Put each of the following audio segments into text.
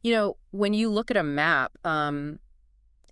When you look at a map,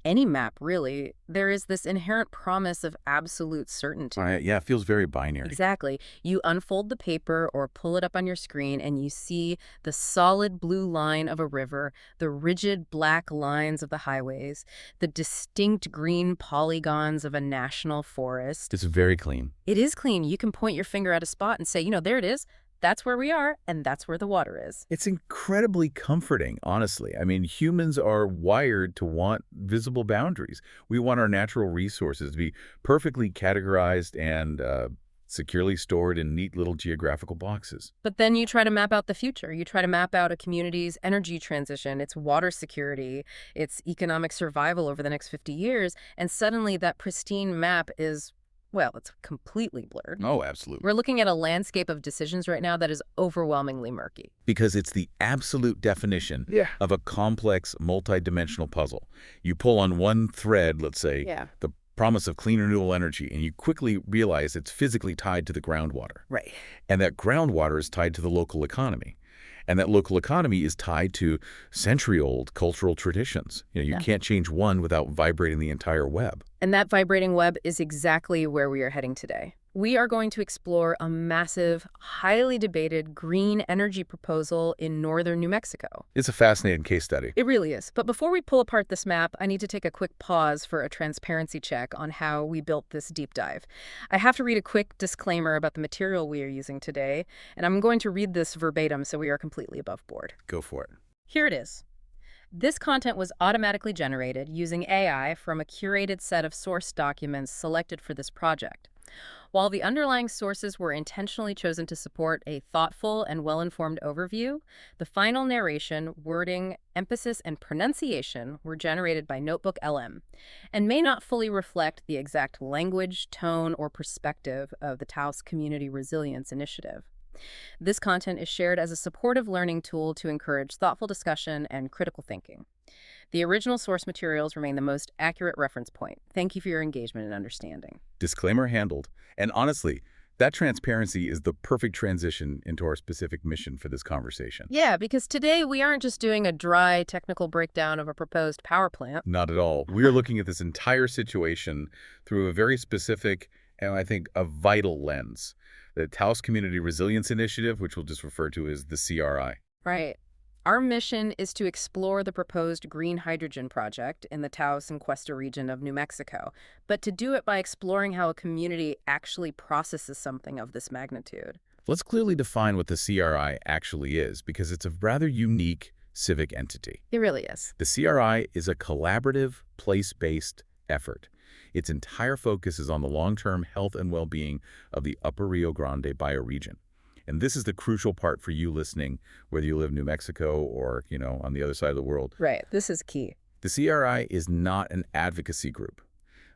any map really, there is this inherent promise of absolute certainty. Yeah, it feels very binary. Exactly. You unfold the paper or pull it up on your screen and you see the solid blue line of a river, the rigid black lines of the highways, the distinct green polygons of a national forest. It's very clean. It is clean. You can point your finger at a spot and say, there it is. That's where we are, and that's where the water is. It's incredibly comforting, honestly. I mean, humans are wired to want visible boundaries. We want our natural resources to be perfectly categorized and securely stored in neat little geographical boxes. But then you try to map out the future. You try to map out a community's energy transition, its water security, its economic survival over the next 50 years, and suddenly that pristine map is, well, it's completely blurred. Oh, absolutely. We're looking at a landscape of decisions right now that is overwhelmingly murky. Because it's the absolute definition Yeah. of a complex, multidimensional puzzle. You pull on one thread, let's say, Yeah. the promise of clean renewable energy, and you quickly realize it's physically tied to the groundwater. Right. And that groundwater is tied to the local economy. And that local economy is tied to century-old cultural traditions. You Yeah. can't change one without vibrating the entire web. And that vibrating web is exactly where we are heading today. We are going to explore a massive, highly debated green energy proposal in northern New Mexico. It's a fascinating case study. It really is. But before we pull apart this map, I need to take a quick pause for a transparency check on how we built this deep dive. I have to read a quick disclaimer about the material we are using today, and I'm going to read this verbatim so we are completely above board. Go for it. Here it is. This content was automatically generated using AI from a curated set of source documents selected for this project. While the underlying sources were intentionally chosen to support a thoughtful and well-informed overview, the final narration, wording, emphasis, and pronunciation were generated by Notebook LM and may not fully reflect the exact language, tone, or perspective of the Taos Community Resilience Initiative. This content is shared as a supportive learning tool to encourage thoughtful discussion and critical thinking. The original source materials remain the most accurate reference point. Thank you for your engagement and understanding. Disclaimer handled. And honestly, that transparency is the perfect transition into our specific mission for this conversation. Yeah, because today we aren't just doing a dry technical breakdown of a proposed power plant. Not at all. We are looking at this entire situation through a very specific and I think a vital lens. The Taos Community Resilience Initiative, which we'll just refer to as the CRI. Right. Our mission is to explore the proposed green hydrogen project in the Taos and Cuesta region of New Mexico, but to do it by exploring how a community actually processes something of this magnitude. Let's clearly define what the CRI actually is, because it's a rather unique civic entity. It really is. The CRI is a collaborative, place-based effort. Its entire focus is on the long-term health and well-being of the Upper Rio Grande bioregion. And this is the crucial part for you listening, whether you live in New Mexico or, on the other side of the world. Right. This is key. The CRI is not an advocacy group.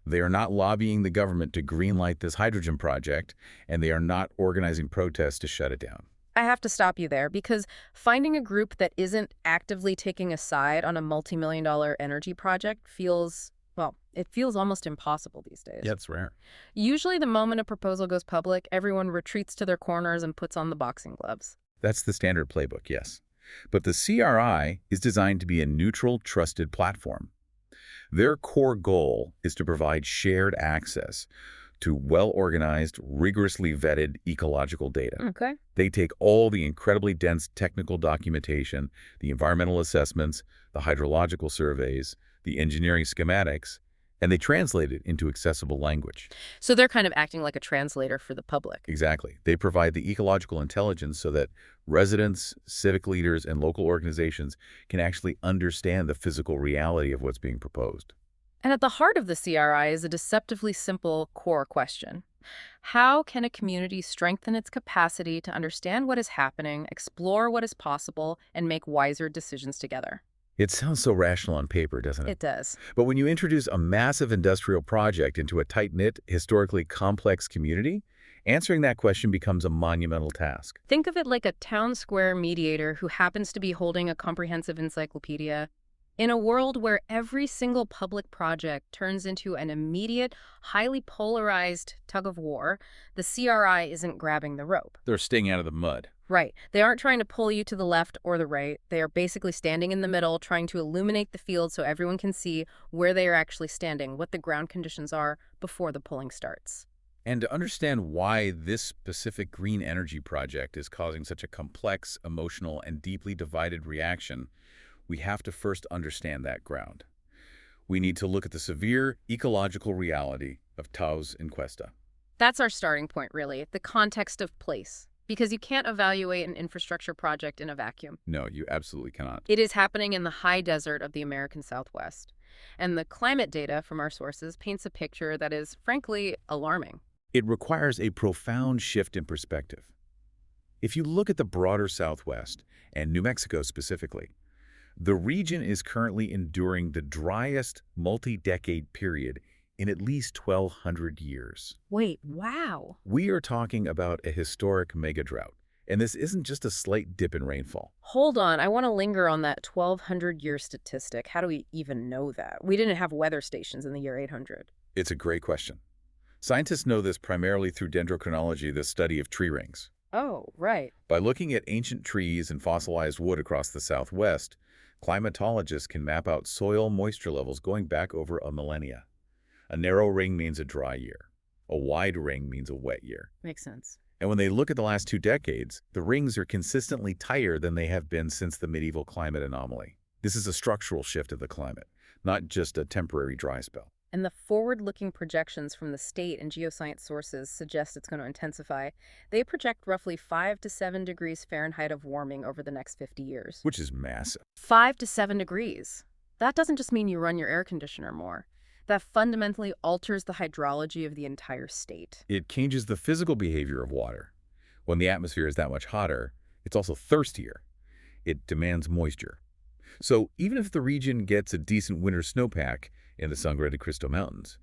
They are not lobbying the government to greenlight this hydrogen project, and they are not organizing protests to shut it down. I have to stop you there because finding a group that isn't actively taking a side on a multi-million-dollar energy project feels, well, it feels almost impossible these days. Yeah, it's rare. Usually the moment a proposal goes public, everyone retreats to their corners and puts on the boxing gloves. That's the standard playbook, yes. But the CRI is designed to be a neutral, trusted platform. Their core goal is to provide shared access to well-organized, rigorously vetted ecological data. Okay. They take all the incredibly dense technical documentation, the environmental assessments, the hydrological surveys, the engineering schematics, and they translate it into accessible language. So they're kind of acting like a translator for the public. Exactly. They provide the ecological intelligence so that residents, civic leaders, and local organizations can actually understand the physical reality of what's being proposed. And at the heart of the CRI is a deceptively simple core question. How can a community strengthen its capacity to understand what is happening, explore what is possible, and make wiser decisions together? It sounds so rational on paper, doesn't it? It does. But when you introduce a massive industrial project into a tight-knit, historically complex community, answering that question becomes a monumental task. Think of it like a town square mediator who happens to be holding a comprehensive encyclopedia. In a world where every single public project turns into an immediate, highly polarized tug of war, the CRI isn't grabbing the rope. They're staying out of the mud. Right. They aren't trying to pull you to the left or the right. They are basically standing in the middle, trying to illuminate the field so everyone can see where they are actually standing, what the ground conditions are before the pulling starts. And to understand why this specific green energy project is causing such a complex, emotional, and deeply divided reaction, we have to first understand that ground. We need to look at the severe ecological reality of Taos in Cuesta. That's our starting point, really, the context of place. Because you can't evaluate an infrastructure project in a vacuum. No, you absolutely cannot. It is happening in the high desert of the American Southwest. And the climate data from our sources paints a picture that is, frankly, alarming. It requires a profound shift in perspective. If you look at the broader Southwest, and New Mexico specifically, the region is currently enduring the driest multi-decade period in at least 1,200 years. Wait, wow. We are talking about a historic mega-drought, and this isn't just a slight dip in rainfall. Hold on, I want to linger on that 1,200-year statistic. How do we even know that? We didn't have weather stations in the year 800. It's a great question. Scientists know this primarily through dendrochronology, the study of tree rings. Oh, right. By looking at ancient trees and fossilized wood across the Southwest, climatologists can map out soil moisture levels going back over a millennia. A narrow ring means a dry year. A wide ring means a wet year. Makes sense. And when they look at the last 2 decades, the rings are consistently tighter than they have been since the medieval climate anomaly. This is a structural shift of the climate, not just a temporary dry spell. And the forward-looking projections from the state and geoscience sources suggest it's going to intensify. They project roughly 5 to 7 degrees Fahrenheit of warming over the next 50 years. Which is massive. 5 to 7 degrees. That doesn't just mean you run your air conditioner more. That fundamentally alters the hydrology of the entire state. It changes the physical behavior of water. When the atmosphere is that much hotter, it's also thirstier. It demands moisture. So even if the region gets a decent winter snowpack in the Sangre de Cristo Mountains,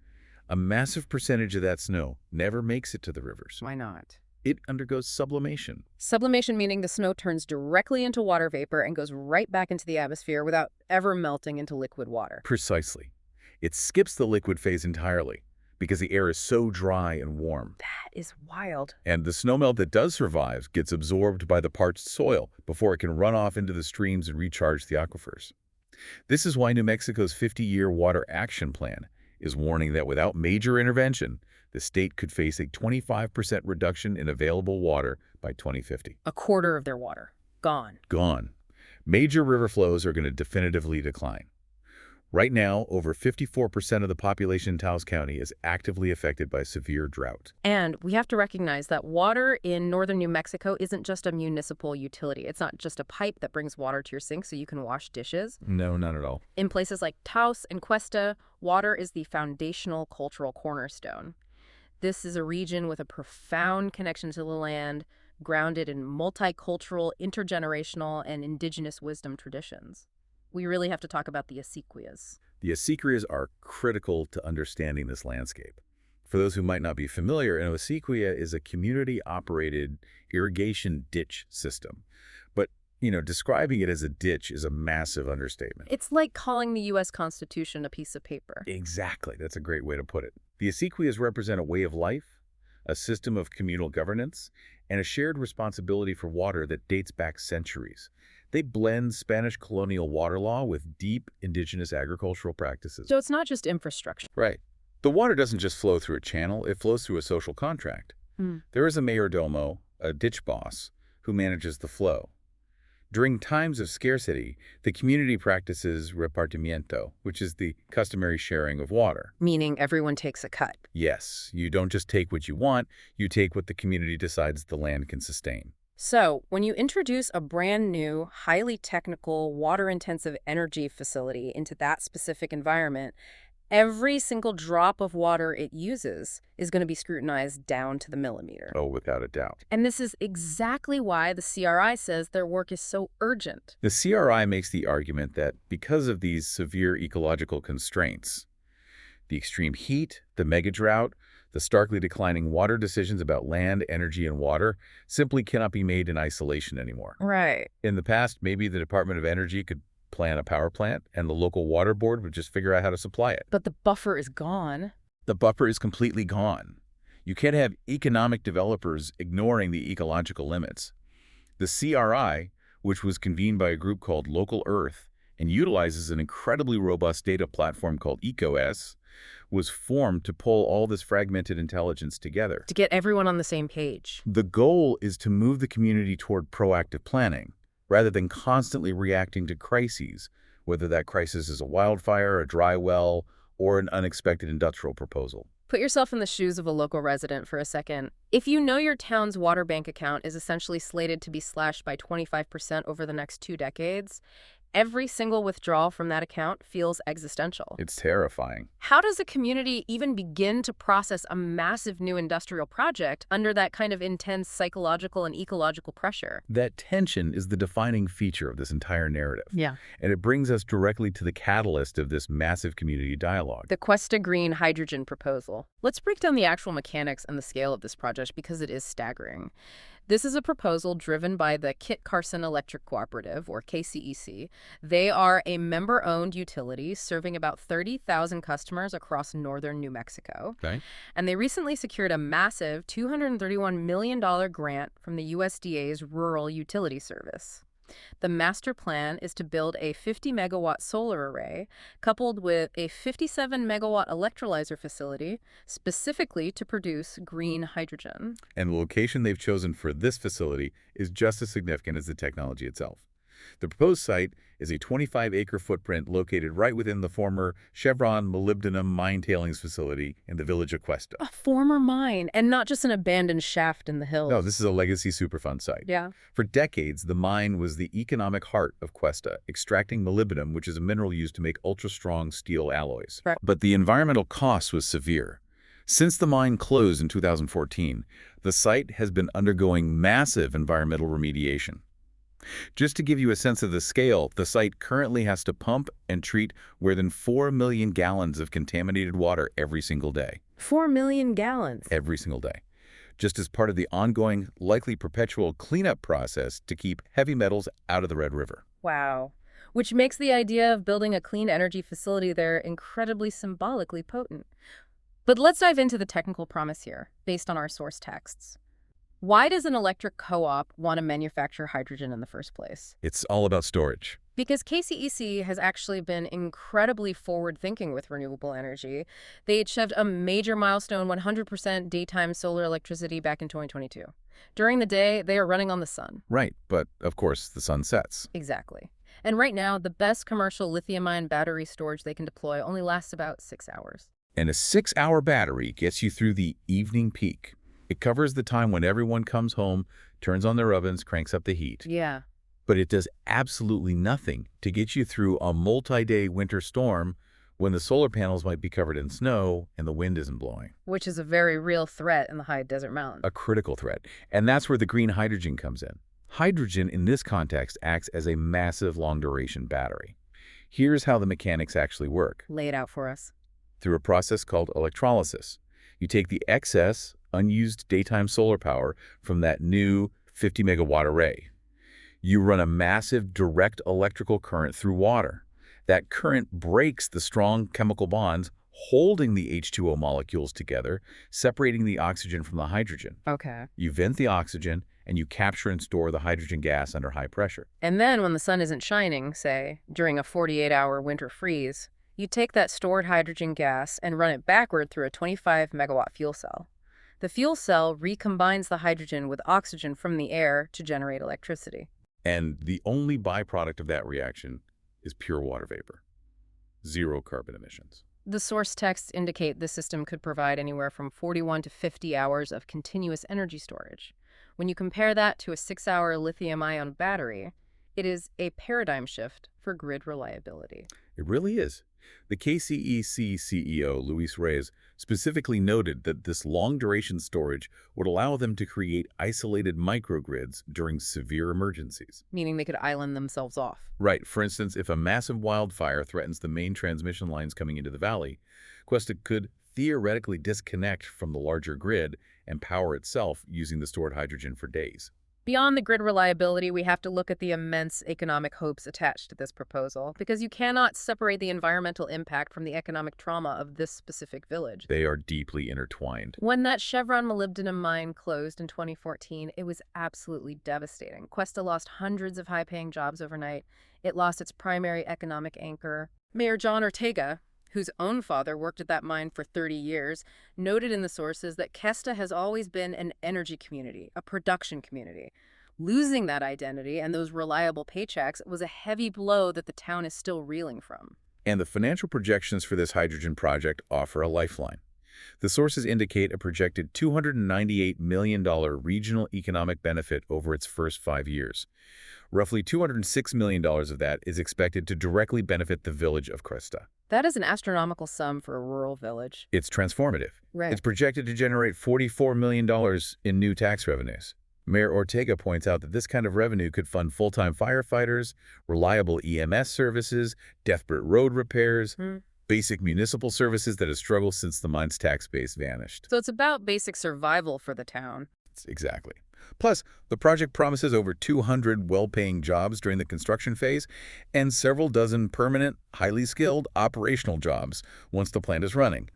a massive percentage of that snow never makes it to the rivers. Why not? It undergoes sublimation. Sublimation meaning the snow turns directly into water vapor and goes right back into the atmosphere without ever melting into liquid water. Precisely. It skips the liquid phase entirely because the air is so dry and warm. That is wild. And the snowmelt that does survive gets absorbed by the parched soil before it can run off into the streams and recharge the aquifers. This is why New Mexico's 50-year water action plan is warning that without major intervention, the state could face a 25% reduction in available water by 2050. A quarter of their water. Gone. Gone. Major river flows are going to definitively decline. Right now, over 54% of the population in Taos County is actively affected by severe drought. And we have to recognize that water in northern New Mexico isn't just a municipal utility. It's not just a pipe that brings water to your sink so you can wash dishes. No, not at all. In places like Taos and Cuesta, water is the foundational cultural cornerstone. This is a region with a profound connection to the land, grounded in multicultural, intergenerational, and indigenous wisdom traditions. We really have to talk about the acequias. The acequias are critical to understanding this landscape. For those who might not be familiar, an acequia is a community-operated irrigation ditch system. But, describing it as a ditch is a massive understatement. It's like calling the U.S. Constitution a piece of paper. Exactly. That's a great way to put it. The acequias represent a way of life, a system of communal governance, and a shared responsibility for water that dates back centuries. They blend Spanish colonial water law with deep indigenous agricultural practices. So it's not just infrastructure. Right. The water doesn't just flow through a channel, it flows through a social contract. There is a mayordomo, a ditch boss, who manages the flow. During times of scarcity, the community practices repartimiento, which is the customary sharing of water. Meaning everyone takes a cut. Yes, you don't just take what you want, you take what the community decides the land can sustain. So, when you introduce a brand new, highly technical, water-intensive energy facility into that specific environment, every single drop of water it uses is going to be scrutinized down to the millimeter. Oh, without a doubt. And this is exactly why the CRI says their work is so urgent. The CRI makes the argument that because of these severe ecological constraints, the extreme heat, the mega drought, the starkly declining water decisions about land, energy, and water simply cannot be made in isolation anymore. Right. In the past, maybe the Department of Energy could plan a power plant and the local water board would just figure out how to supply it. But the buffer is gone. The buffer is completely gone. You can't have economic developers ignoring the ecological limits. The CRI, which was convened by a group called Local Earth and utilizes an incredibly robust data platform called EcoS, was formed to pull all this fragmented intelligence together. To get everyone on the same page. The goal is to move the community toward proactive planning, rather than constantly reacting to crises, whether that crisis is a wildfire, a dry well, or an unexpected industrial proposal. Put yourself in the shoes of a local resident for a second. If you know your town's water bank account is essentially slated to be slashed by 25% over the next 2 decades, every single withdrawal from that account feels existential. It's terrifying. How does a community even begin to process a massive new industrial project under that kind of intense psychological and ecological pressure? That tension is the defining feature of this entire narrative. Yeah. And it brings us directly to the catalyst of this massive community dialogue. The Cuesta Green hydrogen proposal. Let's break down the actual mechanics and the scale of this project because it is staggering. This is a proposal driven by the Kit Carson Electric Cooperative, or KCEC. They are a member-owned utility serving about 30,000 customers across northern New Mexico. Okay. And they recently secured a massive $231 million grant from the USDA's Rural Utility Service. The master plan is to build a 50-megawatt solar array coupled with a 57-megawatt electrolyzer facility specifically to produce green hydrogen. And the location they've chosen for this facility is just as significant as the technology itself. The proposed site is a 25-acre footprint located right within the former Chevron molybdenum mine tailings facility in the village of Cuesta. A former mine, and not just an abandoned shaft in the hills. No, this is a legacy Superfund site. Yeah. For decades, the mine was the economic heart of Cuesta, extracting molybdenum, which is a mineral used to make ultra-strong steel alloys. Right. But the environmental cost was severe. Since the mine closed in 2014, the site has been undergoing massive environmental remediation. Just to give you a sense of the scale, the site currently has to pump and treat more than 4 million gallons of contaminated water every single day. 4 million gallons. Every single day. Just as part of the ongoing, likely perpetual cleanup process to keep heavy metals out of the Red River. Wow. Which makes the idea of building a clean energy facility there incredibly symbolically potent. But let's dive into the technical promise here, based on our source texts. Why does an electric co-op want to manufacture hydrogen in the first place? It's all about storage. Because KCEC has actually been incredibly forward-thinking with renewable energy. They achieved a major milestone, 100% daytime solar electricity back in 2022. During the day, they are running on the sun. Right, but of course the sun sets. Exactly. And right now, the best commercial lithium-ion battery storage they can deploy only lasts about 6 hours. And a 6-hour battery gets you through the evening peak. It covers the time when everyone comes home, turns on their ovens, cranks up the heat. Yeah. But it does absolutely nothing to get you through a multi-day winter storm when the solar panels might be covered in snow and the wind isn't blowing. Which is a very real threat in the high desert mountains. A critical threat. And that's where the green hydrogen comes in. Hydrogen in this context acts as a massive long-duration battery. Here's how the mechanics actually work. Lay it out for us. Through a process called electrolysis. You take the excess, unused daytime solar power from that new 50-megawatt array. You run a massive direct electrical current through water. That current breaks the strong chemical bonds holding the H2O molecules together, separating the oxygen from the hydrogen. Okay. You vent the oxygen, and you capture and store the hydrogen gas under high pressure. And then when the sun isn't shining, say, during a 48-hour winter freeze, you take that stored hydrogen gas and run it backward through a 25-megawatt fuel cell. The fuel cell recombines the hydrogen with oxygen from the air to generate electricity. And the only byproduct of that reaction is pure water vapor. Zero carbon emissions. The source texts indicate the system could provide anywhere from 41 to 50 hours of continuous energy storage. When you compare that to a 6-hour lithium-ion battery, it is a paradigm shift for grid reliability. It really is. The KCEC CEO, Luis Reyes, specifically noted that this long-duration storage would allow them to create isolated microgrids during severe emergencies. Meaning they could island themselves off. Right. For instance, if a massive wildfire threatens the main transmission lines coming into the valley, Cuesta could theoretically disconnect from the larger grid and power itself using the stored hydrogen for days. Beyond the grid reliability, we have to look at the immense economic hopes attached to this proposal, because you cannot separate the environmental impact from the economic trauma of this specific village. They are deeply intertwined. When that Chevron molybdenum mine closed in 2014, it was absolutely devastating. Cuesta lost hundreds of high-paying jobs overnight. It lost its primary economic anchor. Mayor John Ortega, whose own father worked at that mine for 30 years, noted in the sources that Cuesta has always been an energy community, a production community. Losing that identity and those reliable paychecks was a heavy blow that the town is still reeling from. And the financial projections for this hydrogen project offer a lifeline. The sources indicate a projected $298 million regional economic benefit over its first 5 years. Roughly $206 million of that is expected to directly benefit the village of Cuesta. That is an astronomical sum for a rural village. It's transformative. Right. It's projected to generate $44 million in new tax revenues. Mayor Ortega points out that this kind of revenue could fund full-time firefighters, reliable EMS services, desperate road repairs, basic municipal services that have struggled since the mine's tax base vanished. So it's about basic survival for the town. Exactly. Plus, the project promises over 200 well-paying jobs during the construction phase and several dozen permanent, highly skilled operational jobs once the plant is running.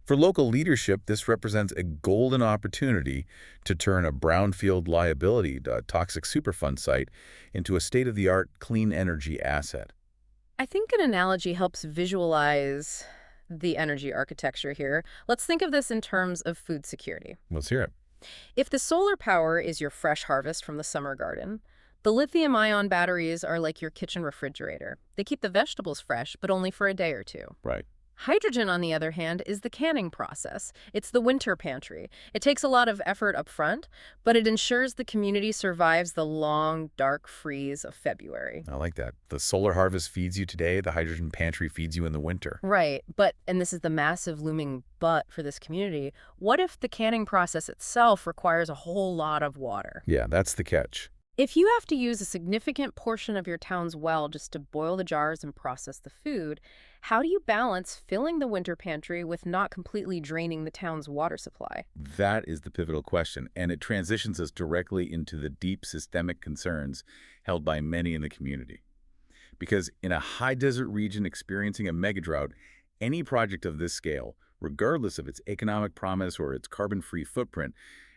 For local leadership, this represents a golden opportunity to turn a brownfield liability, a toxic Superfund site, into a state-of-the-art clean energy asset. I think an analogy helps visualize the energy architecture here. Let's think of this in terms of food security. Let's hear it. If the solar power is your fresh harvest from the summer garden, the lithium-ion batteries are like your kitchen refrigerator. They keep the vegetables fresh, but only for a day or two. Right. Hydrogen, on the other hand, is the canning process. It's the winter pantry. It takes a lot of effort up front, but it ensures the community survives the long, dark freeze of February. I like that. The solar harvest feeds you today, the hydrogen pantry feeds you in the winter. Right, but, and this is the massive looming but for this community, what if the canning process itself requires a whole lot of water? Yeah, that's the catch. If you have to use a significant portion of your town's well just to boil the jars and process the food, how do you balance filling the winter pantry with not completely draining the town's water supply? That is the pivotal question, and it transitions us directly into the deep systemic concerns held by many in the community. Because in a high desert region experiencing a megadrought, any project of this scale, regardless of its economic promise or its carbon-free footprint,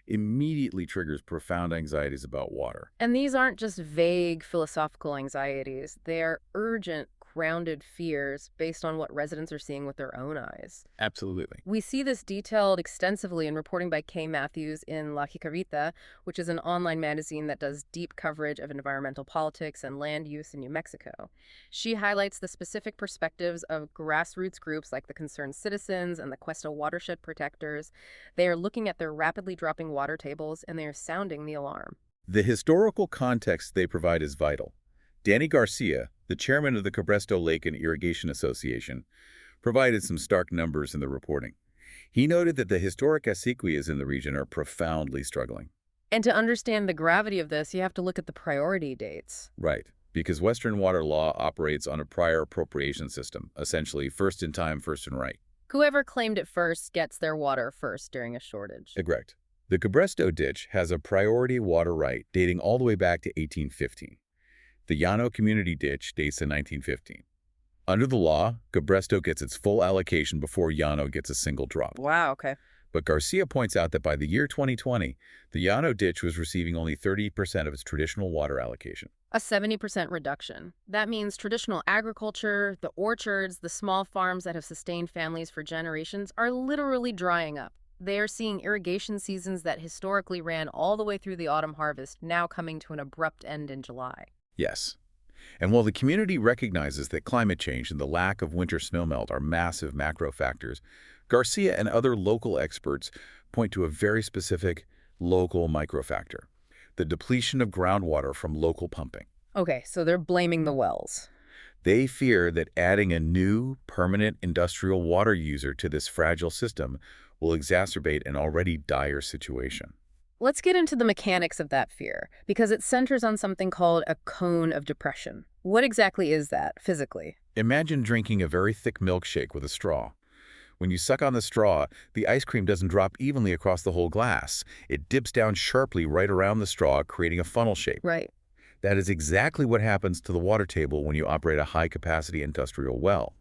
immediately triggers profound anxieties about water. And these aren't just vague philosophical anxieties. They are urgent, grounded fears based on what residents are seeing with their own eyes. Absolutely. We see this detailed extensively in reporting by Kay Matthews in La Jicarita, which is an online magazine that does deep coverage of environmental politics and land use in New Mexico. She highlights the specific perspectives of grassroots groups like the Concerned Citizens and the Cuesta Watershed Protectors. They are looking at their rapidly dropping water tables, and they are sounding the alarm. The historical context they provide is vital. Danny Garcia, the chairman of the Cabresto Lake and Irrigation Association, provided some stark numbers in the reporting. He noted that the historic acequias in the region are profoundly struggling. And to understand the gravity of this, you have to look at the priority dates. Right, because Western water law operates on a prior appropriation system, essentially first in time, first in right. Whoever claimed it first gets their water first during a shortage. Correct. The Cabresto Ditch has a priority water right dating all the way back to 1815. The Llano Community Ditch dates to 1915. Under the law, Cabresto gets its full allocation before Llano gets a single drop. Wow, okay. But Garcia points out that by the year 2020, the Llano Ditch was receiving only 30% of its traditional water allocation. A 70% reduction. That means traditional agriculture, the orchards, the small farms that have sustained families for generations are literally drying up. They are seeing irrigation seasons that historically ran all the way through the autumn harvest now coming to an abrupt end in July. Yes. And while the community recognizes that climate change and the lack of winter snowmelt are massive macro factors, Garcia and other local experts point to a very specific local microfactor: the depletion of groundwater from local pumping. Okay, so they're blaming the wells. They fear that adding a new, permanent industrial water user to this fragile system will exacerbate an already dire situation. Let's get into the mechanics of that fear, because it centers on something called a cone of depression. What exactly is that, physically? Imagine drinking a very thick milkshake with a straw. When you suck on the straw, the ice cream doesn't drop evenly across the whole glass. It dips down sharply right around the straw, creating a funnel shape. Right. That is exactly what happens to the water table when you operate a high-capacity industrial well.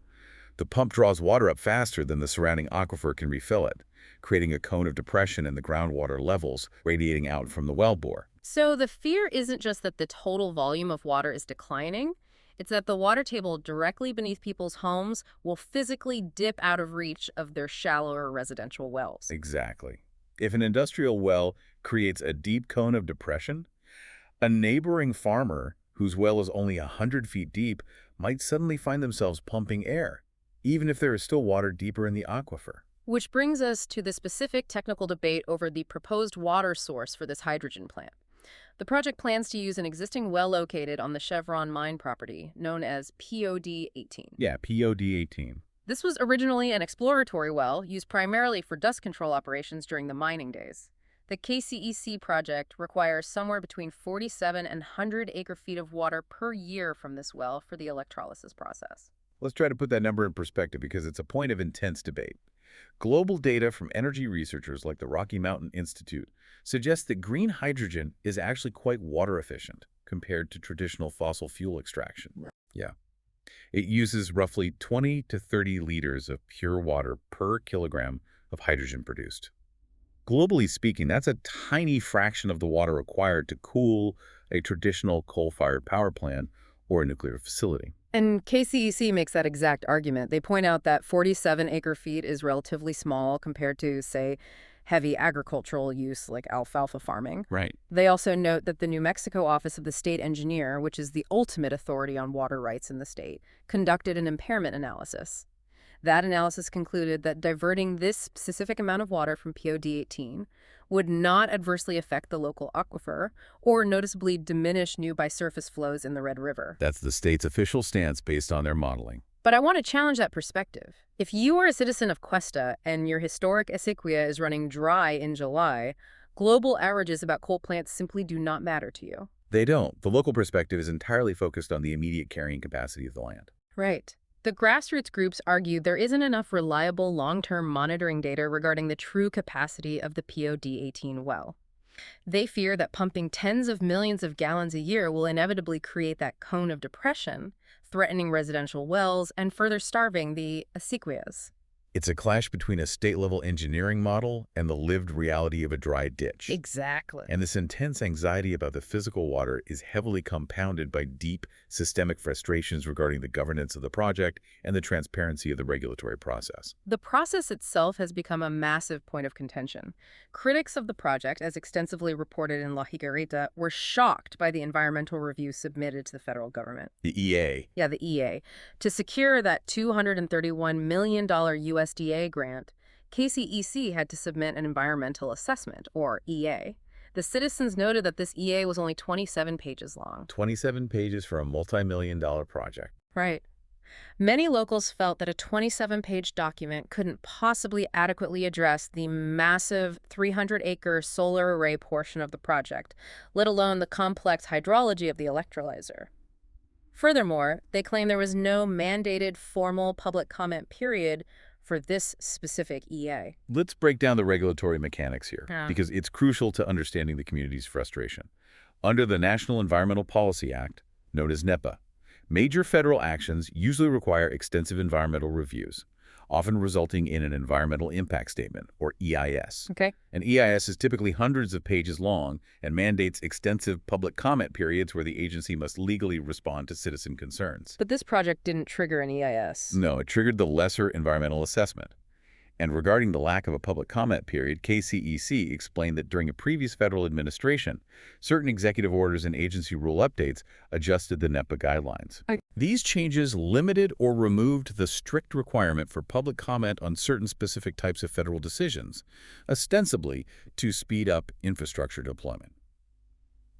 The pump draws water up faster than the surrounding aquifer can refill it, creating a cone of depression in the groundwater levels radiating out from the wellbore. So the fear isn't just that the total volume of water is declining, it's that the water table directly beneath people's homes will physically dip out of reach of their shallower residential wells. Exactly. If an industrial well creates a deep cone of depression, a neighboring farmer whose well is only 100 feet deep might suddenly find themselves pumping air, even if there is still water deeper in the aquifer. Which brings us to the specific technical debate over the proposed water source for this hydrogen plant. The project plans to use an existing well located on the Chevron mine property, known as POD-18. Yeah, POD-18. This was originally an exploratory well used primarily for dust control operations during the mining days. The KCEC project requires somewhere between 47 and 100 acre-feet of water per year from this well for the electrolysis process. Let's try to put that number in perspective because it's a point of intense debate. Global data from energy researchers like the Rocky Mountain Institute suggests that green hydrogen is actually quite water efficient compared to traditional fossil fuel extraction. Right. Yeah. It uses roughly 20 to 30 liters of pure water per kilogram of hydrogen produced. Globally speaking, that's a tiny fraction of the water required to cool a traditional coal-fired power plant or a nuclear facility. And KCEC makes that exact argument. They point out that 47 acre-feet is relatively small compared to, say, heavy agricultural use like alfalfa farming. Right. They also note that the New Mexico Office of the State Engineer, which is the ultimate authority on water rights in the state, conducted an impairment analysis. That analysis concluded that diverting this specific amount of water from POD-18 would not adversely affect the local aquifer or noticeably diminish new by-surface flows in the Red River. That's the state's official stance based on their modeling. But I want to challenge that perspective. If you are a citizen of Cuesta and your historic acequia is running dry in July, global averages about coal plants simply do not matter to you. They don't. The local perspective is entirely focused on the immediate carrying capacity of the land. Right. The grassroots groups argue there isn't enough reliable long-term monitoring data regarding the true capacity of the POD-18 well. They fear that pumping tens of millions of gallons a year will inevitably create that cone of depression, threatening residential wells and further starving the acequias. It's a clash between a state-level engineering model and the lived reality of a dry ditch. Exactly. And this intense anxiety about the physical water is heavily compounded by deep systemic frustrations regarding the governance of the project and the transparency of the regulatory process. The process itself has become a massive point of contention. Critics of the project, as extensively reported in La Higuerita, were shocked by the environmental review submitted to the federal government. The EA. Yeah, the EA. To secure that $231 million USDA grant, KCEC had to submit an environmental assessment, or EA. The citizens noted that this EA was only 27 pages long. 27 pages for a multi-million-dollar project. Right. Many locals felt that a 27-page document couldn't possibly adequately address the massive 300-acre solar array portion of the project, let alone the complex hydrology of the electrolyzer. Furthermore, they claim there was no mandated formal public comment period for this specific EA. Let's break down the regulatory mechanics here, Yeah. because it's crucial to understanding the community's frustration. Under the National Environmental Policy Act, known as NEPA, major federal actions usually require extensive environmental reviews, often resulting in an environmental impact statement, or EIS. Okay. An EIS is typically hundreds of pages long and mandates extensive public comment periods where the agency must legally respond to citizen concerns. But this project didn't trigger an EIS. No, it triggered the lesser environmental assessment. And regarding the lack of a public comment period, KCEC explained that during a previous federal administration, certain executive orders and agency rule updates adjusted the NEPA guidelines. These changes limited or removed the strict requirement for public comment on certain specific types of federal decisions, ostensibly to speed up infrastructure deployment.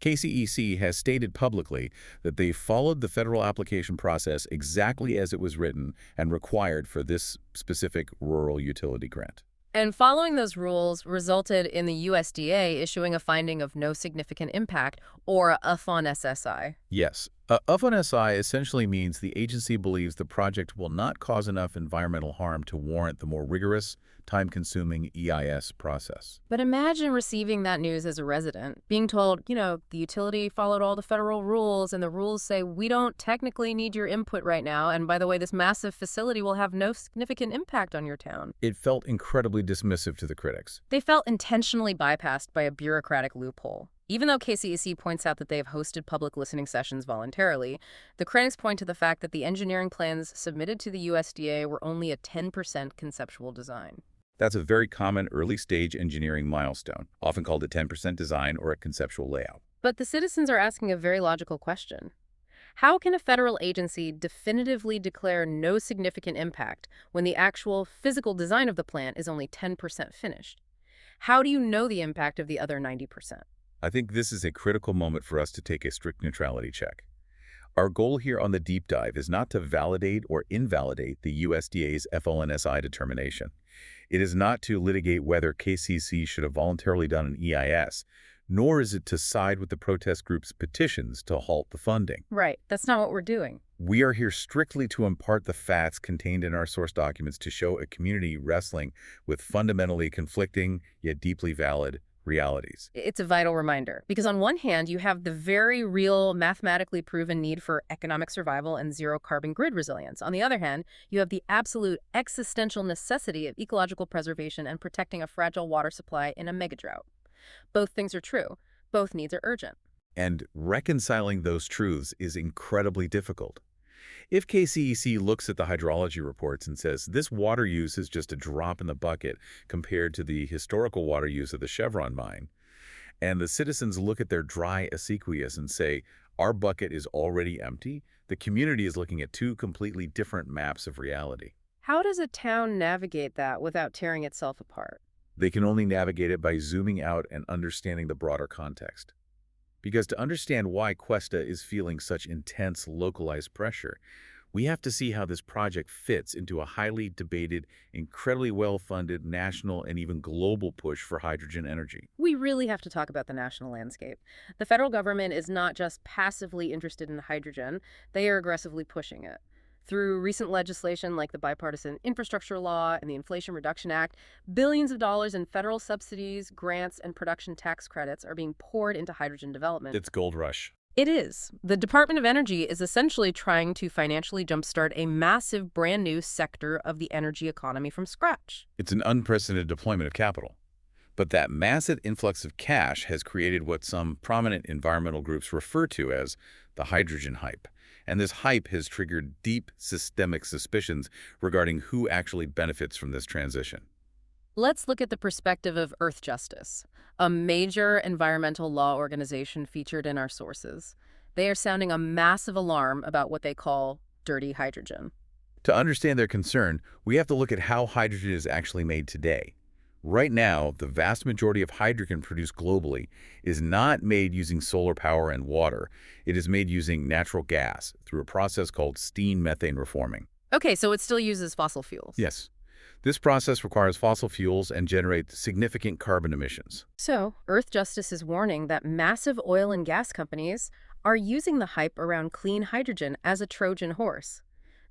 KCEC has stated publicly that they followed the federal application process exactly as it was written and required for this specific rural utility grant. And following those rules resulted in the USDA issuing a finding of no significant impact, or a FON SSI. Yes, Of an SI essentially means the agency believes the project will not cause enough environmental harm to warrant the more rigorous, time-consuming EIS process. But imagine receiving that news as a resident, being told, the utility followed all the federal rules, and the rules say we don't technically need your input right now, and by the way, this massive facility will have no significant impact on your town. It felt incredibly dismissive to the critics. They felt intentionally bypassed by a bureaucratic loophole. Even though KCEC points out that they have hosted public listening sessions voluntarily, the critics point to the fact that the engineering plans submitted to the USDA were only a 10% conceptual design. That's a very common early-stage engineering milestone, often called a 10% design or a conceptual layout. But the citizens are asking a very logical question. How can a federal agency definitively declare no significant impact when the actual physical design of the plant is only 10% finished? How do you know the impact of the other 90%? I think this is a critical moment for us to take a strict neutrality check. Our goal here on the deep dive is not to validate or invalidate the USDA's FLNSI determination. It is not to litigate whether KCC should have voluntarily done an EIS, nor is it to side with the protest group's petitions to halt the funding. Right, that's not what we're doing. We are here strictly to impart the facts contained in our source documents to show a community wrestling with fundamentally conflicting, yet deeply valid, realities. It's a vital reminder, because on one hand, you have the very real, mathematically proven need for economic survival and zero-carbon grid resilience. On the other hand, you have the absolute existential necessity of ecological preservation and protecting a fragile water supply in a megadrought. Both things are true. Both needs are urgent. And reconciling those truths is incredibly difficult. If KCEC looks at the hydrology reports and says this water use is just a drop in the bucket compared to the historical water use of the Chevron mine, and the citizens look at their dry acequias and say, our bucket is already empty, the community is looking at two completely different maps of reality. How does a town navigate that without tearing itself apart? They can only navigate it by zooming out and understanding the broader context. Because to understand why Cuesta is feeling such intense localized pressure, we have to see how this project fits into a highly debated, incredibly well-funded national and even global push for hydrogen energy. We really have to talk about the national landscape. The federal government is not just passively interested in hydrogen, they are aggressively pushing it. Through recent legislation like the Bipartisan Infrastructure Law and the Inflation Reduction Act, billions of dollars in federal subsidies, grants, and production tax credits are being poured into hydrogen development. It's gold rush. It is. The Department of Energy is essentially trying to financially jumpstart a massive brand new sector of the energy economy from scratch. It's an unprecedented deployment of capital. But that massive influx of cash has created what some prominent environmental groups refer to as the hydrogen hype. And this hype has triggered deep systemic suspicions regarding who actually benefits from this transition. Let's look at the perspective of Earth Justice, a major environmental law organization featured in our sources. They are sounding a massive alarm about what they call dirty hydrogen. To understand their concern, we have to look at how hydrogen is actually made today. Right now, the vast majority of hydrogen produced globally is not made using solar power and water. It is made using natural gas through a process called steam methane reforming. Okay, so it still uses fossil fuels. Yes. This process requires fossil fuels and generates significant carbon emissions. So, Earth Justice is warning that massive oil and gas companies are using the hype around clean hydrogen as a Trojan horse.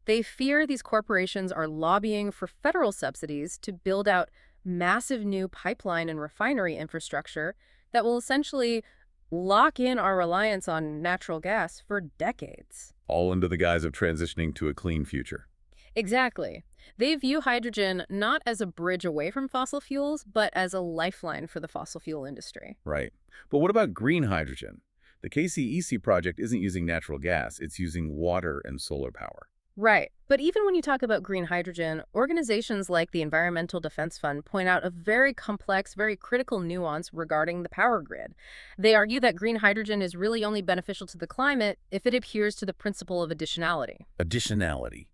They fear these corporations are lobbying for federal subsidies to build out massive new pipeline and refinery infrastructure that will essentially lock in our reliance on natural gas for decades. All under the guise of transitioning to a clean future. Exactly. They view hydrogen not as a bridge away from fossil fuels, but as a lifeline for the fossil fuel industry. Right. But what about green hydrogen? The KCEC project isn't using natural gas, it's using water and solar power. Right. But even when you talk about green hydrogen, organizations like the Environmental Defense Fund point out a very complex, very critical nuance regarding the power grid. They argue that green hydrogen is really only beneficial to the climate if it adheres to the principle of additionality. Additionality.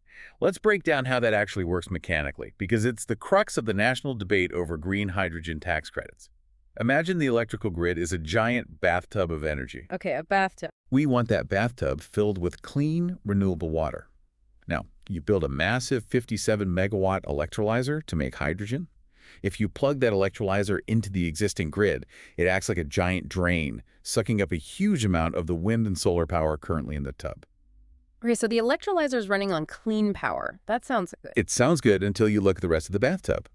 Let's break down how that actually works mechanically, because it's the crux of the national debate over green hydrogen tax credits. Imagine the electrical grid is a giant bathtub of energy. Okay, a bathtub. We want that bathtub filled with clean, renewable water. Now, you build a massive 57 megawatt electrolyzer to make hydrogen. If you plug that electrolyzer into the existing grid, it acts like a giant drain, sucking up a huge amount of the wind and solar power currently in the tub. Okay, so the electrolyzer is running on clean power. That sounds good. It sounds good until you look at the rest of the bathtub.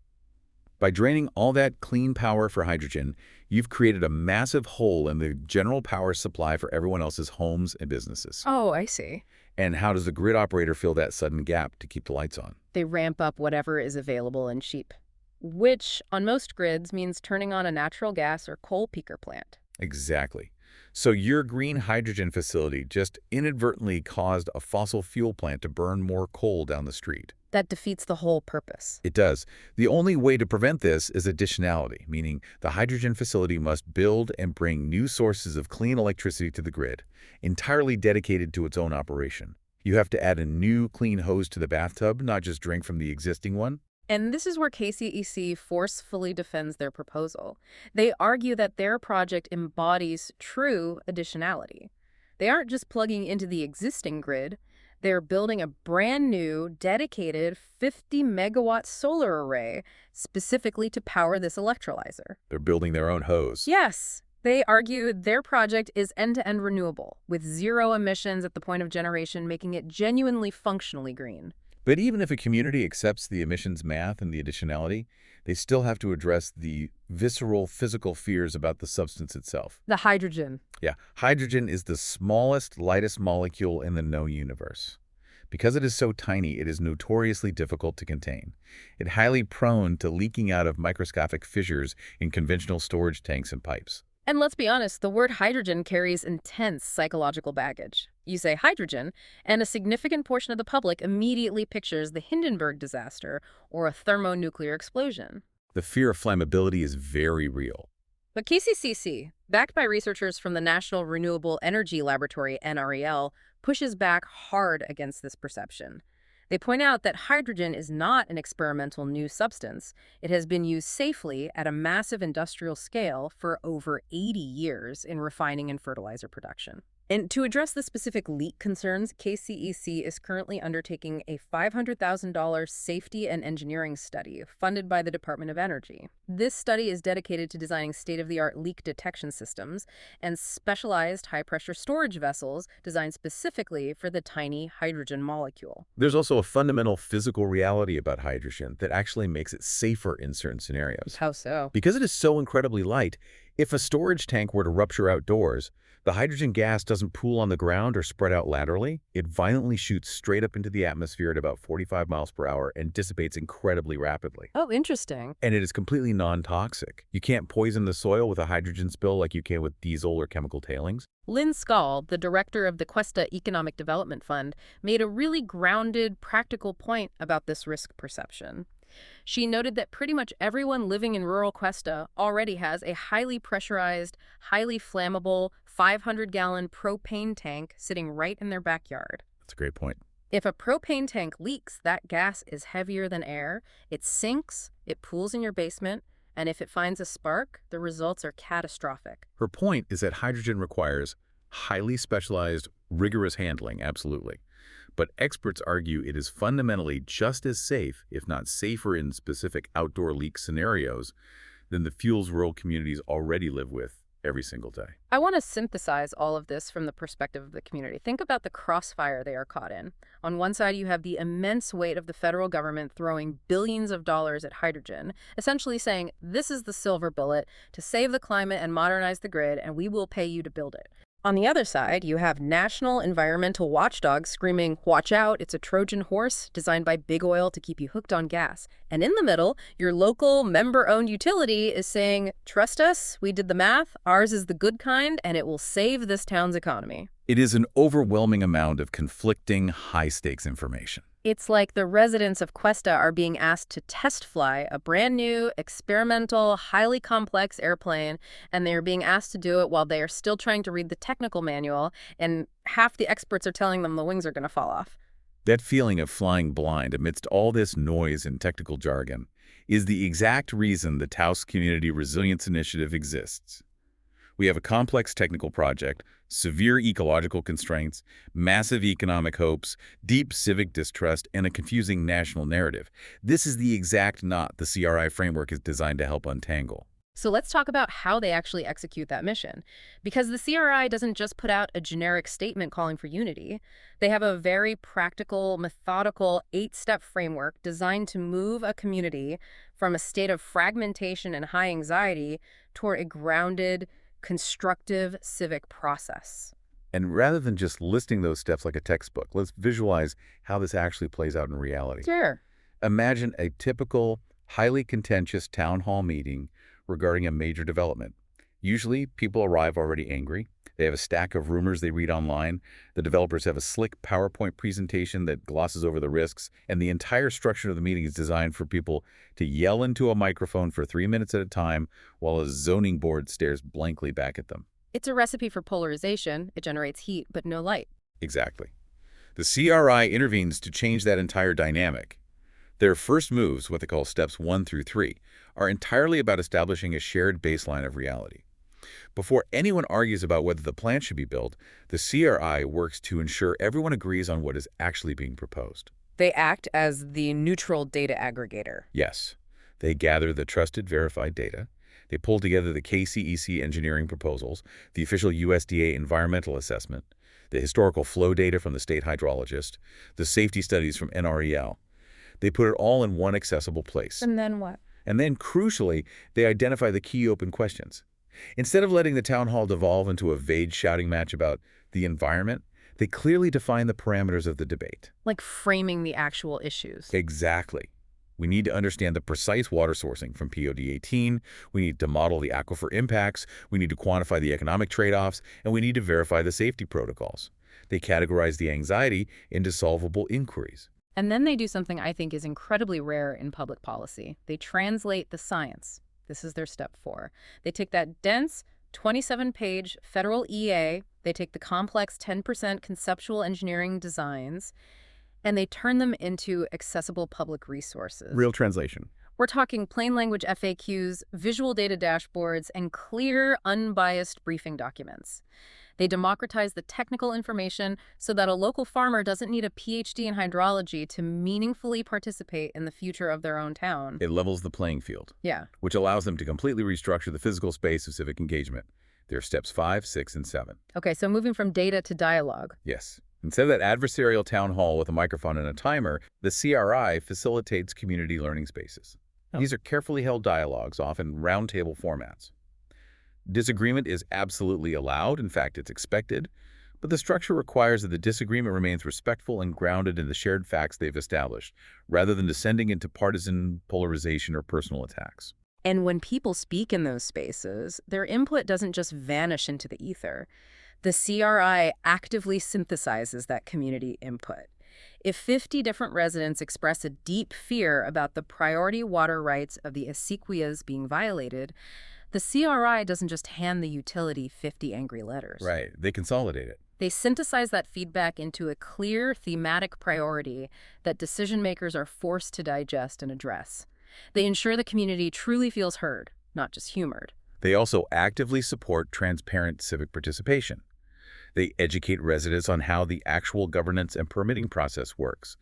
By draining all that clean power for hydrogen, you've created a massive hole in the general power supply for everyone else's homes and businesses. Oh, I see. And how does the grid operator fill that sudden gap to keep the lights on? They ramp up whatever is available and cheap, which on most grids means turning on a natural gas or coal peaker plant. Exactly. So your green hydrogen facility just inadvertently caused a fossil fuel plant to burn more coal down the street. That defeats the whole purpose. It does. The only way to prevent this is additionality, meaning the hydrogen facility must build and bring new sources of clean electricity to the grid, entirely dedicated to its own operation. You have to add a new clean hose to the bathtub, not just drink from the existing one. And this is where KCEC forcefully defends their proposal. They argue that their project embodies true additionality. They aren't just plugging into the existing grid. They're building a brand new, dedicated 50-megawatt solar array specifically to power this electrolyzer. They're building their own hose. Yes, they argue their project is end-to-end renewable, with zero emissions at the point of generation, making it genuinely functionally green. But even if a community accepts the emissions math and the additionality, they still have to address the visceral physical fears about the substance itself. The hydrogen. Yeah, hydrogen is the smallest, lightest molecule in the known universe. Because it is so tiny, it is notoriously difficult to contain. It's highly prone to leaking out of microscopic fissures in conventional storage tanks and pipes. And let's be honest, the word hydrogen carries intense psychological baggage. You say hydrogen, and a significant portion of the public immediately pictures the Hindenburg disaster or a thermonuclear explosion. The fear of flammability is very real. But KCCC, backed by researchers from the National Renewable Energy Laboratory, NREL, pushes back hard against this perception. They point out that hydrogen is not an experimental new substance. It has been used safely at a massive industrial scale for over 80 years in refining and fertilizer production. And to address the specific leak concerns, KCEC is currently undertaking a $500,000 safety and engineering study funded by the Department of Energy. This study is dedicated to designing state-of-the-art leak detection systems and specialized high-pressure storage vessels designed specifically for the tiny hydrogen molecule. There's also a fundamental physical reality about hydrogen that actually makes it safer in certain scenarios. How so? Because it is so incredibly light, if a storage tank were to rupture outdoors, the hydrogen gas doesn't pool on the ground or spread out laterally. It violently shoots straight up into the atmosphere at about 45 miles per hour and dissipates incredibly rapidly. Oh, interesting. And it is completely non-toxic. You can't poison the soil with a hydrogen spill like you can with diesel or chemical tailings. Lynn Skald, the director of the Cuesta Economic Development Fund, made a really grounded, practical point about this risk perception. She noted that pretty much everyone living in rural Cuesta already has a highly pressurized, highly flammable 500-gallon propane tank sitting right in their backyard. That's a great point. If a propane tank leaks, that gas is heavier than air, it sinks, it pools in your basement, and if it finds a spark, the results are catastrophic. Her point is that hydrogen requires highly specialized, rigorous handling, absolutely. But experts argue it is fundamentally just as safe, if not safer in specific outdoor leak scenarios, than the fuels rural communities already live with every single day. I want to synthesize all of this from the perspective of the community. Think about the crossfire they are caught in. On one side, you have the immense weight of the federal government throwing billions of dollars at hydrogen, essentially saying, this is the silver bullet to save the climate and modernize the grid, and we will pay you to build it. On the other side, you have national environmental watchdogs screaming, watch out, it's a Trojan horse designed by big oil to keep you hooked on gas. And in the middle, your local member-owned utility is saying, trust us, we did the math, ours is the good kind, and it will save this town's economy. It is an overwhelming amount of conflicting, high-stakes information. It's like the residents of Cuesta are being asked to test fly a brand new, experimental, highly complex airplane, and they are being asked to do it while they are still trying to read the technical manual, and half the experts are telling them the wings are going to fall off. That feeling of flying blind amidst all this noise and technical jargon is the exact reason the Taos Community Resilience Initiative exists. We have a complex technical project, severe ecological constraints, massive economic hopes, deep civic distrust, and a confusing national narrative. This is the exact knot the CRI framework is designed to help untangle. So let's talk about how they actually execute that mission. Because the CRI doesn't just put out a generic statement calling for unity. They have a very practical, methodical, 8-step framework designed to move a community from a state of fragmentation and high anxiety toward a grounded, constructive civic process. And rather than just listing those steps like a textbook, let's visualize how this actually plays out in reality. Sure. Imagine a typical, highly contentious town hall meeting regarding a major development. Usually, people arrive already angry. They have a stack of rumors they read online. The developers have a slick PowerPoint presentation that glosses over the risks, and the entire structure of the meeting is designed for people to yell into a microphone for 3 minutes at a time while a zoning board stares blankly back at them. It's a recipe for polarization. It generates heat, but no light. Exactly. The CRI intervenes to change that entire dynamic. Their first moves, what they call steps 1 through 3, are entirely about establishing a shared baseline of reality. Before anyone argues about whether the plant should be built, the CRI works to ensure everyone agrees on what is actually being proposed. They act as the neutral data aggregator. Yes, they gather the trusted, verified data. They pull together the KCEC engineering proposals, the official USDA environmental assessment, the historical flow data from the state hydrologist, the safety studies from NREL. They put it all in one accessible place. And then what? And then, crucially, they identify the key open questions. Instead of letting the town hall devolve into a vague shouting match about the environment, they clearly define the parameters of the debate. Like framing the actual issues. Exactly. We need to understand the precise water sourcing from POD18, we need to model the aquifer impacts, we need to quantify the economic trade-offs, and we need to verify the safety protocols. They categorize the anxiety into solvable inquiries. And then they do something I think is incredibly rare in public policy. They translate the science. This is their step 4. They take that dense 27-page federal EA, they take the complex 10% conceptual engineering designs, and they turn them into accessible public resources. Real translation. We're talking plain language FAQs, visual data dashboards, and clear, unbiased briefing documents. They democratize the technical information so that a local farmer doesn't need a PhD in hydrology to meaningfully participate in the future of their own town. It levels the playing field, Yeah. which allows them to completely restructure the physical space of civic engagement. There are steps 5, 6, and 7. Okay, so moving from data to dialogue. Yes. Instead of that adversarial town hall with a microphone and a timer, the CRI facilitates community learning spaces. Oh. These are carefully held dialogues, often roundtable formats. Disagreement is absolutely allowed, in fact, it's expected, but the structure requires that the disagreement remains respectful and grounded in the shared facts they've established, rather than descending into partisan polarization or personal attacks. And when people speak in those spaces, their input doesn't just vanish into the ether. The CRI actively synthesizes that community input. If 50 different residents express a deep fear about the priority water rights of the Essequias being violated, the CRI doesn't just hand the utility 50 angry letters. Right. They consolidate it. They synthesize that feedback into a clear thematic priority that decision makers are forced to digest and address. They ensure the community truly feels heard, not just humored. They also actively support transparent civic participation. They educate residents on how the actual governance and permitting process works.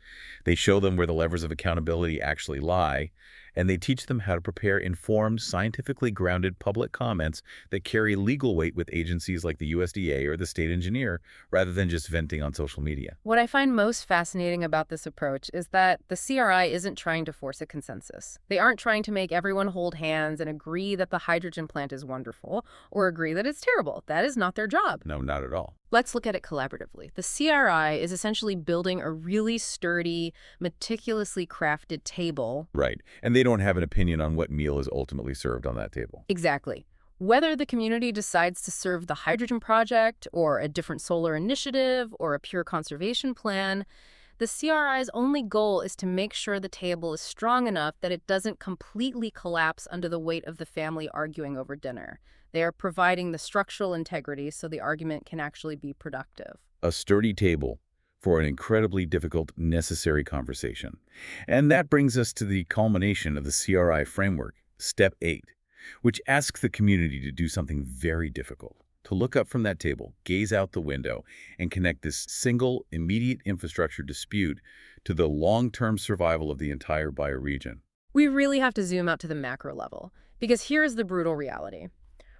They show them where the levers of accountability actually lie, and they teach them how to prepare informed, scientifically grounded public comments that carry legal weight with agencies like the USDA or the state engineer, rather than just venting on social media. What I find most fascinating about this approach is that the CRI isn't trying to force a consensus. They aren't trying to make everyone hold hands and agree that the hydrogen plant is wonderful or agree that it's terrible. That is not their job. No, not at all. Let's look at it collaboratively. The CRI is essentially building a really sturdy, meticulously crafted table. Right. And they don't have an opinion on what meal is ultimately served on that table. Exactly. Whether the community decides to serve the hydrogen project or a different solar initiative or a pure conservation plan, the CRI's only goal is to make sure the table is strong enough that it doesn't completely collapse under the weight of the family arguing over dinner. They are providing the structural integrity so the argument can actually be productive. A sturdy table for an incredibly difficult, necessary conversation. And that brings us to the culmination of the CRI framework, Step 8. which asks the community to do something very difficult, to look up from that table, gaze out the window, and connect this single, immediate infrastructure dispute to the long-term survival of the entire bioregion. We really have to zoom out to the macro level, because here is the brutal reality.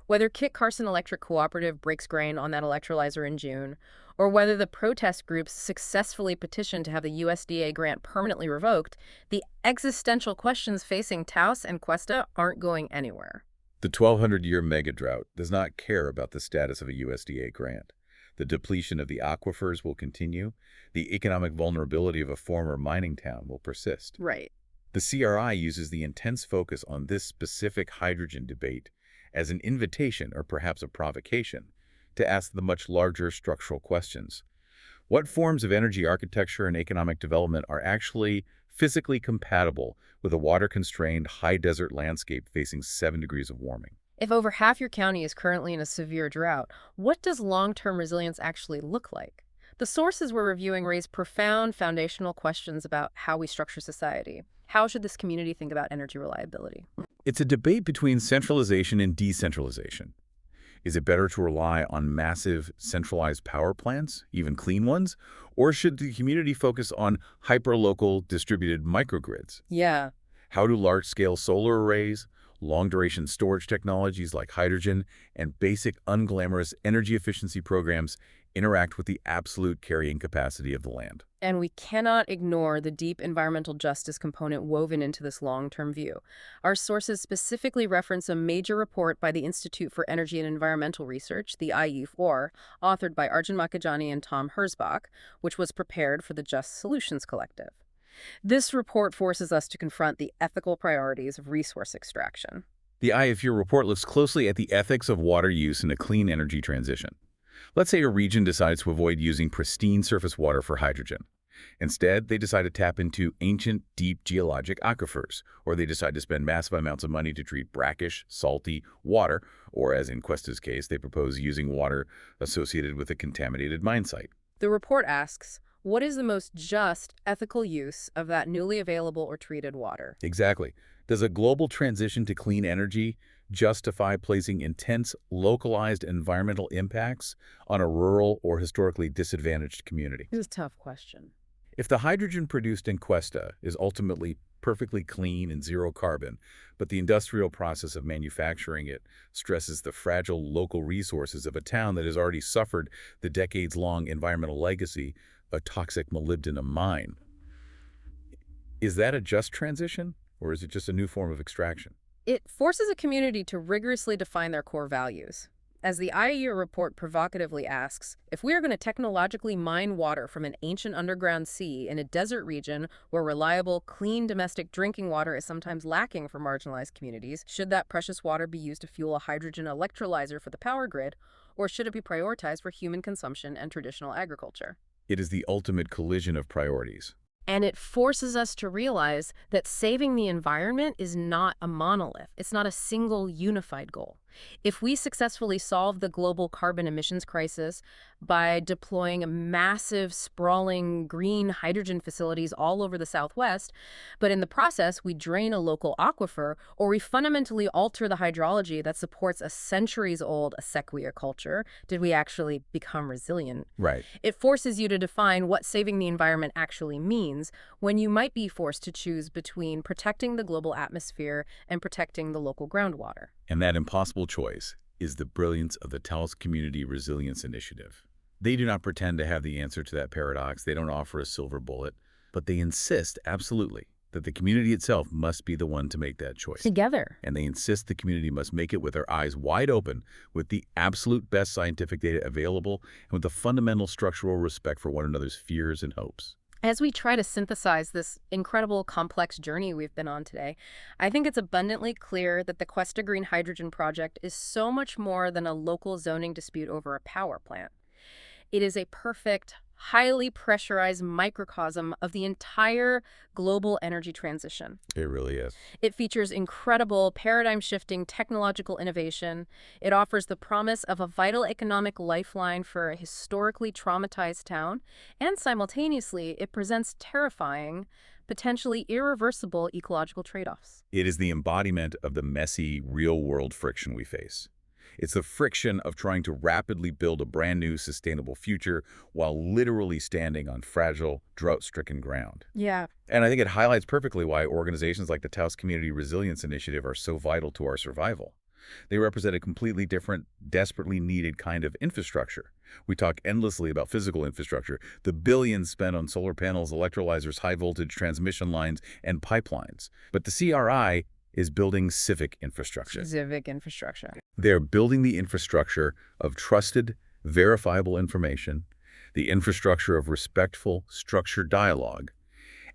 Whether Kit Carson Electric Cooperative breaks grain on that electrolyzer in June, or whether the protest groups successfully petition to have the USDA grant permanently revoked, the existential questions facing Taos and Cuesta aren't going anywhere. The 1,200-year mega drought does not care about the status of a USDA grant. The depletion of the aquifers will continue. The economic vulnerability of a former mining town will persist. Right. The CRI uses the intense focus on this specific hydrogen debate as an invitation, or perhaps a provocation, to ask the much larger structural questions. What forms of energy architecture and economic development are actually physically compatible with a water-constrained, high-desert landscape facing 7 degrees of warming? If over half your county is currently in a severe drought, what does long-term resilience actually look like? The sources we're reviewing raise profound foundational questions about how we structure society. How should this community think about energy reliability? It's a debate between centralization and decentralization. Is it better to rely on massive centralized power plants, even clean ones, or should the community focus on hyperlocal distributed microgrids? Yeah. How do large-scale solar arrays, long-duration storage technologies like hydrogen, and basic unglamorous energy efficiency programs interact with the absolute carrying capacity of the land? And we cannot ignore the deep environmental justice component woven into this long-term view. Our sources specifically reference a major report by the Institute for Energy and Environmental Research, the IE4, authored by Arjun Makhijani and Tom Herzbach, which was prepared for the Just Solutions Collective. This report forces us to confront the ethical priorities of resource extraction. The IE4 report looks closely at the ethics of water use in a clean energy transition. Let's say a region decides to avoid using pristine surface water for hydrogen. Instead, they decide to tap into ancient, deep geologic aquifers, or they decide to spend massive amounts of money to treat brackish, salty water, or as in Cuesta's case, they propose using water associated with a contaminated mine site. The report asks, what is the most just, ethical use of that newly available or treated water? Exactly. Does a global transition to clean energy justify placing intense, localized environmental impacts on a rural or historically disadvantaged community? This is a tough question. If the hydrogen produced in Cuesta is ultimately perfectly clean and zero carbon, but the industrial process of manufacturing it stresses the fragile local resources of a town that has already suffered the decades-long environmental legacy, a toxic molybdenum mine, is that a just transition, or is it just a new form of extraction? It forces a community to rigorously define their core values. As the IEU report provocatively asks, if we are going to technologically mine water from an ancient underground sea in a desert region where reliable, clean domestic drinking water is sometimes lacking for marginalized communities, should that precious water be used to fuel a hydrogen electrolyzer for the power grid, or should it be prioritized for human consumption and traditional agriculture? It is the ultimate collision of priorities. And it forces us to realize that saving the environment is not a monolith. It's not a single unified goal. If we successfully solve the global carbon emissions crisis by deploying massive, sprawling green hydrogen facilities all over the Southwest, but in the process we drain a local aquifer, or we fundamentally alter the hydrology that supports a centuries-old sequia culture, did we actually become resilient? Right. It forces you to define what saving the environment actually means when you might be forced to choose between protecting the global atmosphere and protecting the local groundwater. And that impossible choice is the brilliance of the Taos Community Resilience Initiative. They do not pretend to have the answer to that paradox. They don't offer a silver bullet, but they insist absolutely that the community itself must be the one to make that choice. Together. And they insist the community must make it with their eyes wide open, with the absolute best scientific data available, and with a fundamental structural respect for one another's fears and hopes. As we try to synthesize this incredible, complex journey we've been on today, I think it's abundantly clear that the Cuesta Green Hydrogen Project is so much more than a local zoning dispute over a power plant. It is a perfect, highly pressurized microcosm of the entire global energy transition. It really is. It features incredible paradigm-shifting technological innovation. It offers the promise of a vital economic lifeline for a historically traumatized town. And simultaneously, it presents terrifying potentially irreversible ecological trade-offs. It is the embodiment of the messy, real-world friction we face. It's the friction of trying to rapidly build a brand new sustainable future while literally standing on fragile, drought-stricken ground. Yeah. And I think it highlights perfectly why organizations like the Taos Community Resilience Initiative are so vital to our survival. They represent a completely different, desperately needed kind of infrastructure. We talk endlessly about physical infrastructure, the billions spent on solar panels, electrolyzers, high-voltage transmission lines, and pipelines. But the CRI is building civic infrastructure. Civic infrastructure. They're building the infrastructure of trusted, verifiable information, the infrastructure of respectful, structured dialogue,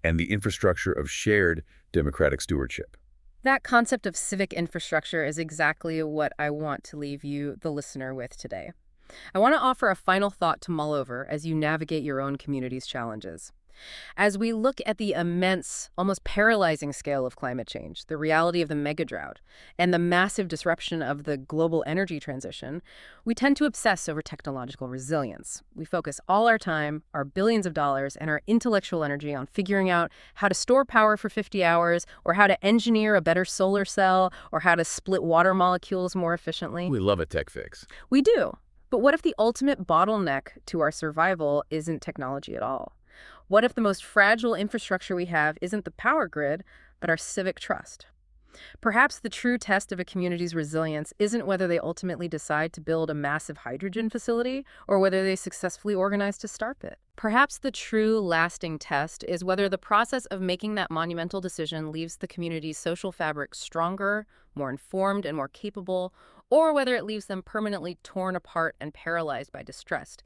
and the infrastructure of shared democratic stewardship. That concept of civic infrastructure is exactly what I want to leave you, the listener, with today. I want to offer a final thought to mull over as you navigate your own community's challenges. As we look at the immense, almost paralyzing scale of climate change, the reality of the mega drought, and the massive disruption of the global energy transition, we tend to obsess over technological resilience. We focus all our time, our billions of dollars, and our intellectual energy on figuring out how to store power for 50 hours, or how to engineer a better solar cell, or how to split water molecules more efficiently. We love a tech fix. We do. But what if the ultimate bottleneck to our survival isn't technology at all? What if the most fragile infrastructure we have isn't the power grid, but our civic trust? Perhaps the true test of a community's resilience isn't whether they ultimately decide to build a massive hydrogen facility or whether they successfully organize to start it. Perhaps the true lasting test is whether the process of making that monumental decision leaves the community's social fabric stronger, more informed, and more capable, or whether it leaves them permanently torn apart and paralyzed by distrust.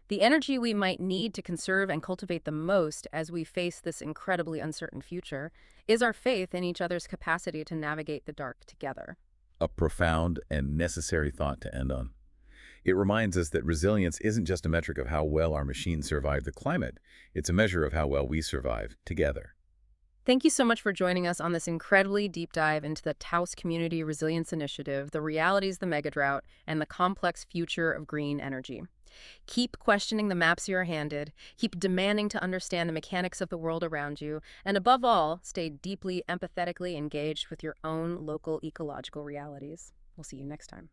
The energy we might need to conserve and cultivate the most as we face this incredibly uncertain future is our faith in each other's capacity to navigate the dark together. A profound and necessary thought to end on. It reminds us that resilience isn't just a metric of how well our machines survive the climate. It's a measure of how well we survive together. Thank you so much for joining us on this incredibly deep dive into the Taos Community Resilience Initiative, the realities of the megadrought, and the complex future of green energy. Keep questioning the maps you are handed, keep demanding to understand the mechanics of the world around you, and above all, stay deeply empathetically engaged with your own local ecological realities. We'll see you next time.